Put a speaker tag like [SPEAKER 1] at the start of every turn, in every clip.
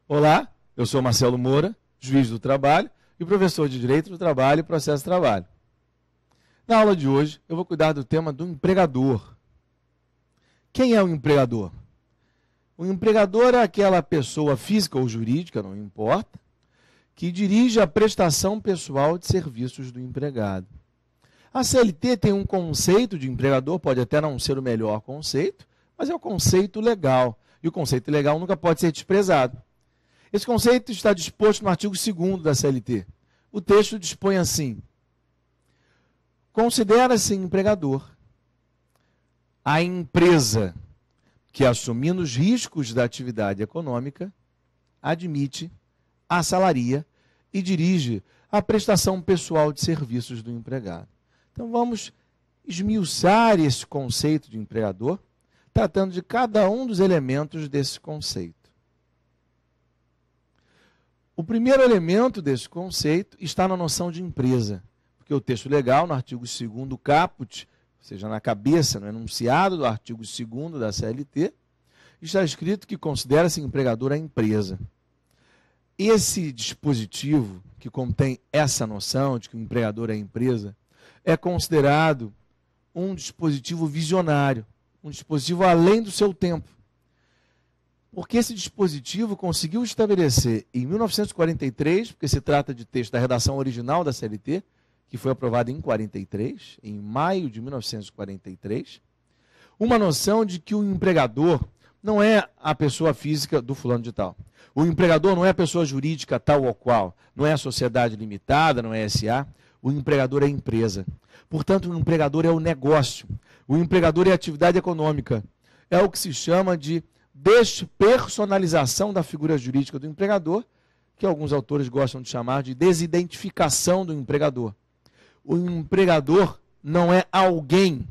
[SPEAKER 1] Olá, eu sou Marcelo Moura, juiz do trabalho e professor de Direito do Trabalho e Processo de Trabalho. Na aula de hoje, eu vou cuidar do tema do empregador. Quem é o empregador? O empregador é aquela pessoa física ou jurídica, não importa, que dirige a prestação pessoal de serviços do empregado. A CLT tem um conceito de empregador, pode até não ser o melhor conceito, mas é o conceito legal. E o conceito legal nunca pode ser desprezado. Esse conceito está disposto no artigo 2º da CLT. O texto dispõe assim: considera-se empregador a empresa que, assumindo os riscos da atividade econômica, admite, assalaria e dirige a prestação pessoal de serviços do empregado. Então vamos esmiuçar esse conceito de empregador, tratando de cada um dos elementos desse conceito. O primeiro elemento desse conceito está na noção de empresa, porque o texto legal, no artigo 2º caput, ou seja, na cabeça, no enunciado do artigo 2º da CLT, está escrito que considera-se empregador a empresa. Esse dispositivo, que contém essa noção de que o empregador é a empresa, é considerado um dispositivo visionário, um dispositivo além do seu tempo. Porque esse dispositivo conseguiu estabelecer em 1943, porque se trata de texto da redação original da CLT, que foi aprovada em 43, em maio de 1943, uma noção de que o empregador não é a pessoa física do fulano de tal. O empregador não é a pessoa jurídica tal ou qual, não é a sociedade limitada, não é SA. O empregador é a empresa. Portanto, o empregador é o negócio. O empregador é a atividade econômica. É o que se chama de despersonalização da figura jurídica do empregador, que alguns autores gostam de chamar de desidentificação do empregador. O empregador não é alguém,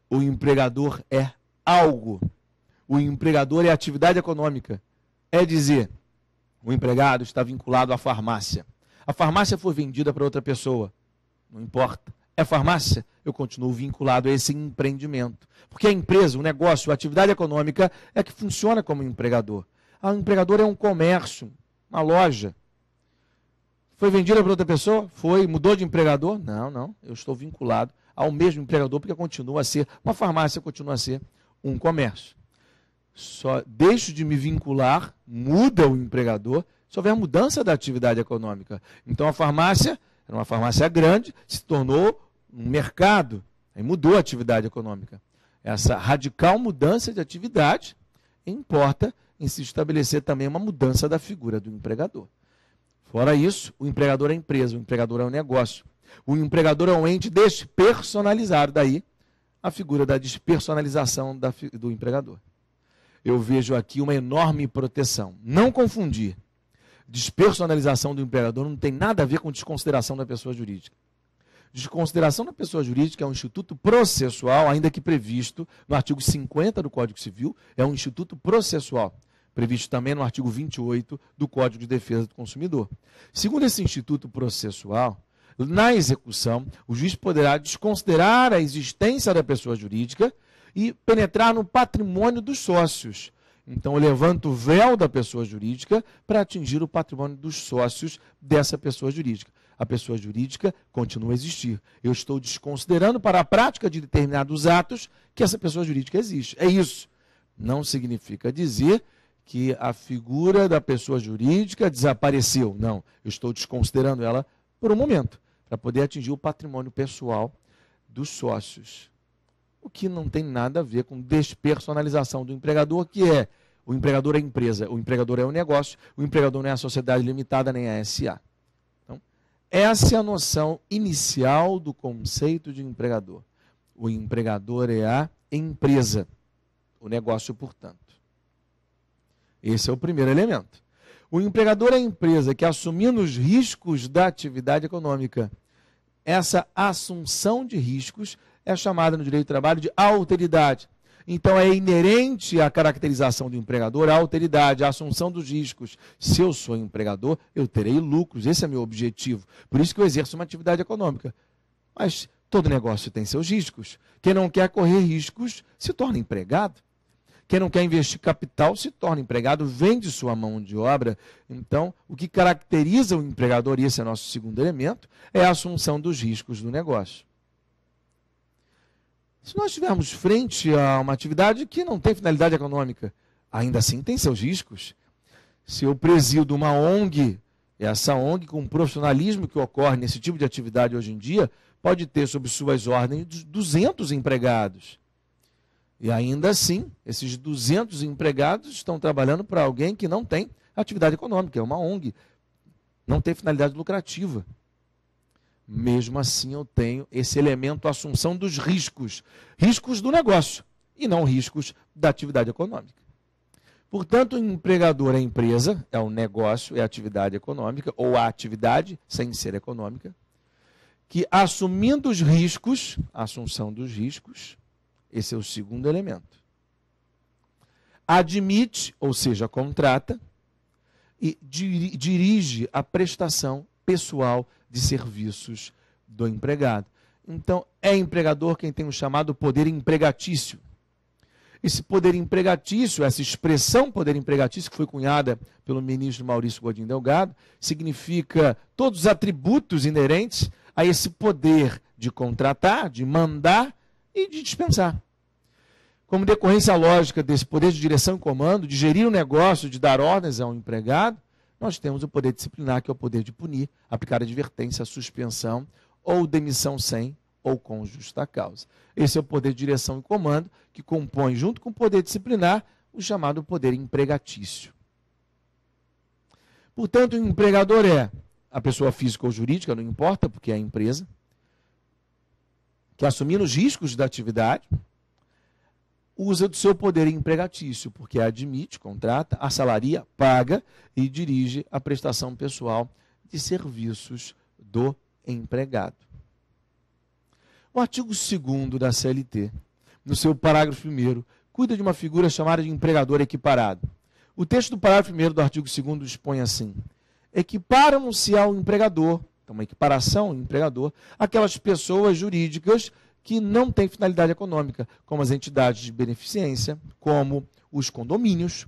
[SPEAKER 1] o empregador é algo. O empregador é atividade econômica. É dizer, o empregado está vinculado à farmácia. A farmácia foi vendida para outra pessoa. Não importa. É farmácia? Eu continuo vinculado a esse empreendimento. Porque a empresa, o negócio, a atividade econômica é que funciona como empregador. O empregador é um comércio, uma loja. Foi vendida para outra pessoa? Foi. Mudou de empregador? Não. Eu estou vinculado ao mesmo empregador porque continua a ser, uma farmácia continua a ser um comércio. Só deixo de me vincular, muda o empregador, se houver mudança da atividade econômica. Então a farmácia era uma farmácia grande, se tornou um mercado, aí mudou a atividade econômica. Essa radical mudança de atividade importa em se estabelecer também uma mudança da figura do empregador. Fora isso, o empregador é a empresa, o empregador é um negócio. O empregador é um ente despersonalizado, daí a figura da despersonalização do empregador. Eu vejo aqui uma enorme proteção. Não confundir. Despersonalização do empregador não tem nada a ver com desconsideração da pessoa jurídica. Desconsideração da pessoa jurídica é um instituto processual, ainda que previsto no artigo 50 do Código Civil, é um instituto processual, previsto também no artigo 28 do Código de Defesa do Consumidor. Segundo esse instituto processual, na execução, o juiz poderá desconsiderar a existência da pessoa jurídica e penetrar no patrimônio dos sócios. Então, eu levanto o véu da pessoa jurídica para atingir o patrimônio dos sócios dessa pessoa jurídica. A pessoa jurídica continua a existir. Eu estou desconsiderando para a prática de determinados atos que essa pessoa jurídica existe. É isso. Não significa dizer que a figura da pessoa jurídica desapareceu. Não. Eu estou desconsiderando ela por um momento, para poder atingir o patrimônio pessoal dos sócios. O que não tem nada a ver com despersonalização do empregador, que é o empregador é a empresa, o empregador é o negócio, o empregador não é a sociedade limitada nem a SA. Então, essa é a noção inicial do conceito de empregador. O empregador é a empresa, o negócio, portanto. Esse é o primeiro elemento. O empregador é a empresa que, assumindo os riscos da atividade econômica, essa assunção de riscos é chamada no direito do trabalho de alteridade. Então é inerente à caracterização do empregador a alteridade, a assunção dos riscos. Se eu sou empregador, eu terei lucros, esse é meu objetivo. Por isso que eu exerço uma atividade econômica. Mas todo negócio tem seus riscos. Quem não quer correr riscos se torna empregado. Quem não quer investir capital se torna empregado, vende sua mão de obra. Então, o que caracteriza o empregador, e esse é nosso segundo elemento, é a assunção dos riscos do negócio. Se nós estivermos frente a uma atividade que não tem finalidade econômica, ainda assim tem seus riscos. Se eu presido uma ONG, essa ONG, com o profissionalismo que ocorre nesse tipo de atividade hoje em dia, pode ter sob suas ordens 200 empregados. E ainda assim, esses 200 empregados estão trabalhando para alguém que não tem atividade econômica, é uma ONG, não tem finalidade lucrativa. Mesmo assim, eu tenho esse elemento, a assunção dos riscos, riscos do negócio e não riscos da atividade econômica. Portanto, o empregador é a empresa, é o negócio, é a atividade econômica, ou a atividade, sem ser econômica, que assumindo os riscos, a assunção dos riscos, esse é o segundo elemento, admite, ou seja, contrata, e dirige a prestação pessoal de serviços do empregado. Então, é empregador quem tem o chamado poder empregatício. Esse poder empregatício, essa expressão poder empregatício, que foi cunhada pelo ministro Maurício Godinho Delgado, significa todos os atributos inerentes a esse poder de contratar, de mandar e de dispensar. Como decorrência lógica desse poder de direção e comando, de gerir o negócio, de dar ordens ao empregado, nós temos o poder disciplinar, que é o poder de punir, aplicar advertência, suspensão ou demissão sem ou com justa causa. Esse é o poder de direção e comando, que compõe, junto com o poder disciplinar, o chamado poder empregatício. Portanto, o empregador é a pessoa física ou jurídica, não importa, porque é a empresa, que assumindo os riscos da atividade, usa do seu poder empregatício, porque admite, contrata, assalaria, paga e dirige a prestação pessoal de serviços do empregado. O artigo 2º da CLT, no seu parágrafo 1º, cuida de uma figura chamada de empregador equiparado. O texto do parágrafo 1º do artigo 2º dispõe assim: equiparam-se ao empregador, então uma equiparação ao empregador, aquelas pessoas jurídicas que não têm finalidade econômica, como as entidades de beneficência, como os condomínios,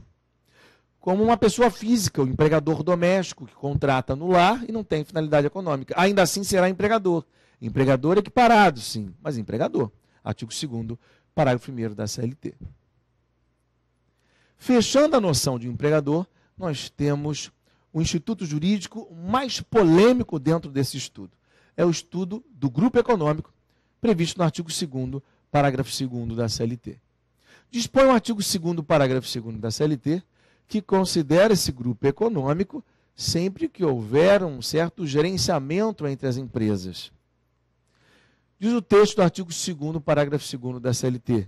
[SPEAKER 1] como uma pessoa física, o empregador doméstico, que contrata no lar e não tem finalidade econômica. Ainda assim será empregador. Empregador equiparado, sim, mas empregador. Artigo 2º, parágrafo 1º da CLT. Fechando a noção de empregador, nós temos o instituto jurídico mais polêmico dentro desse estudo. É o estudo do grupo econômico, previsto no artigo 2º, parágrafo 2º da CLT. Dispõe o artigo 2º, parágrafo 2º da CLT, que considera esse grupo econômico sempre que houver um certo gerenciamento entre as empresas. Diz o texto do artigo 2º, parágrafo 2º da CLT,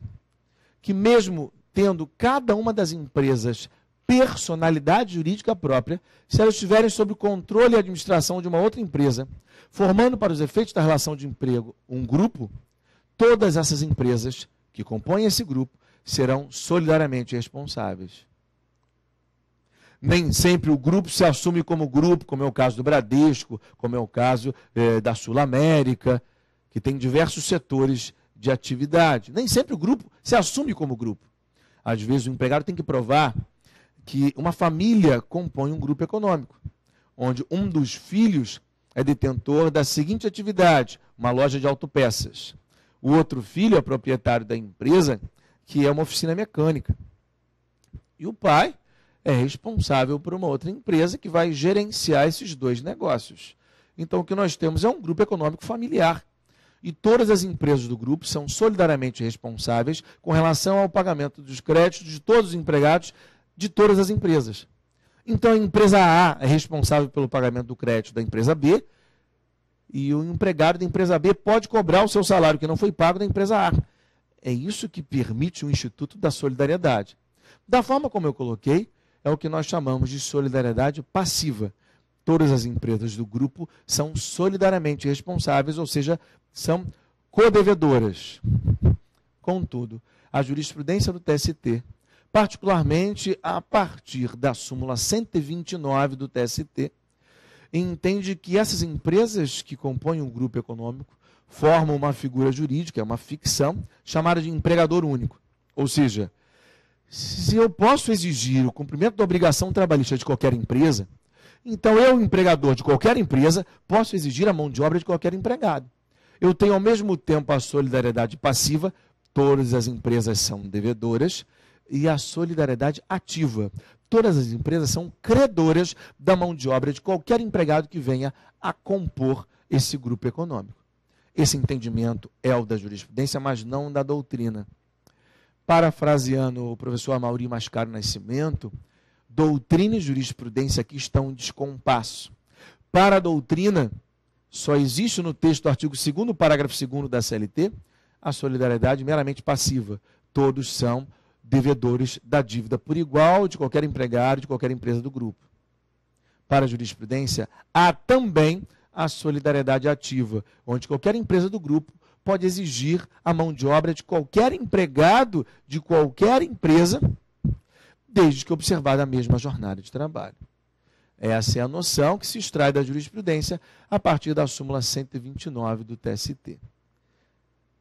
[SPEAKER 1] que mesmo tendo cada uma das empresas personalidade jurídica própria, se elas estiverem sob controle e administração de uma outra empresa, formando para os efeitos da relação de emprego um grupo, todas essas empresas que compõem esse grupo serão solidariamente responsáveis. Nem sempre o grupo se assume como grupo, como é o caso do Bradesco, como é o caso da Sul América, que tem diversos setores de atividade. Nem sempre o grupo se assume como grupo. Às vezes o empregado tem que provar que uma família compõe um grupo econômico, onde um dos filhos é detentor da seguinte atividade, uma loja de autopeças. O outro filho é proprietário da empresa, que é uma oficina mecânica. E o pai é responsável por uma outra empresa que vai gerenciar esses dois negócios. Então, o que nós temos é um grupo econômico familiar. E todas as empresas do grupo são solidariamente responsáveis com relação ao pagamento dos créditos de todos os empregados de todas as empresas. Então, a empresa A é responsável pelo pagamento do crédito da empresa B e o empregado da empresa B pode cobrar o seu salário que não foi pago da empresa A. É isso que permite o Instituto da Solidariedade. Da forma como eu coloquei, é o que nós chamamos de solidariedade passiva. Todas as empresas do grupo são solidariamente responsáveis, ou seja, são codevedoras. Contudo, a jurisprudência do TST, particularmente a partir da súmula 129 do TST, entende que essas empresas que compõem um grupo econômico formam uma figura jurídica, uma ficção, chamada de empregador único. Ou seja, Se eu posso exigir o cumprimento da obrigação trabalhista de qualquer empresa, então eu, empregador de qualquer empresa, posso exigir a mão de obra de qualquer empregado. Eu tenho ao mesmo tempo a solidariedade passiva, todas as empresas são devedoras, e a solidariedade ativa. Todas as empresas são credoras da mão de obra de qualquer empregado que venha a compor esse grupo econômico. Esse entendimento é o da jurisprudência, mas não da doutrina. Parafraseando o professor Amaury Mascaro Nascimento, doutrina e jurisprudência aqui estão em descompasso. Para a doutrina, só existe no texto do artigo 2º, parágrafo 2º da CLT, a solidariedade meramente passiva. Todos são devedores da dívida por igual de qualquer empregado, de qualquer empresa do grupo. Para a jurisprudência, há também a solidariedade ativa, onde qualquer empresa do grupo pode exigir a mão de obra de qualquer empregado de qualquer empresa, desde que observada a mesma jornada de trabalho. Essa é a noção que se extrai da jurisprudência a partir da súmula 129 do TST.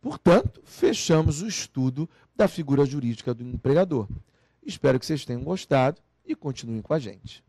[SPEAKER 1] Portanto, fechamos o estudo da figura jurídica do empregador. Espero que vocês tenham gostado e continuem com a gente.